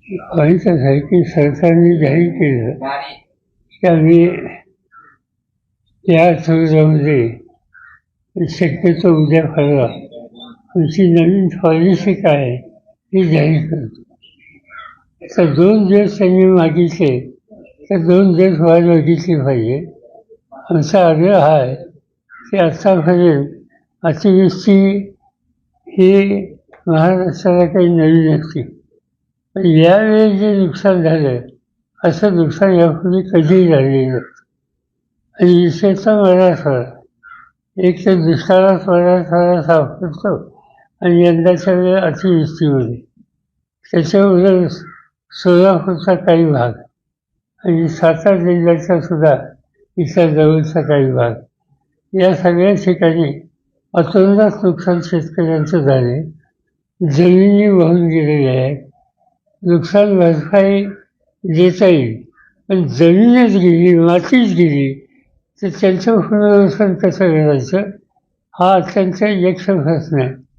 व्हायचं आहे की सरकारने जाहीर केलं की आम्ही या आठवड्यामध्ये शक्यतो उद्या परवा आमची नवीन पॉलिसी काय आहे ही जाहीर करतो. तर 2 दिवस त्यांनी मागितले तर 2 दिवस वाट बघितली पाहिजे. आमचा आग्रह हा आहे की आत्तापर्यंत अतिवृष्टी ही महाराष्ट्राला काही नवीन नसते, पण यावेळी जे नुकसान झालं असं नुकसान यापूर्वी कधीही झालेलं नसतं. आणि विशेषतः मराठवाडा एक तर दुष्काळात मराठवाडा सापडतो आणि यंदाच्या वेळेला अतिवृष्टीमध्ये त्याच्याबरोबर सोलापूरचा काही भाग आणि सातारा जिल्ह्याचा सुद्धा इथल्या जवळचा काही भाग या सगळ्या ठिकाणी अतोनात नुकसान शेतकऱ्यांचं झाले. जमिनी वाहून गेलेल्या आहेत. नुकसान भरपाई देता येईल, पण जमीनच गेली, मातीच गेली, तर त्यांचं पुनर्वसन कसं करायचं हा अत्यंत यक्ष प्रश्न आहे.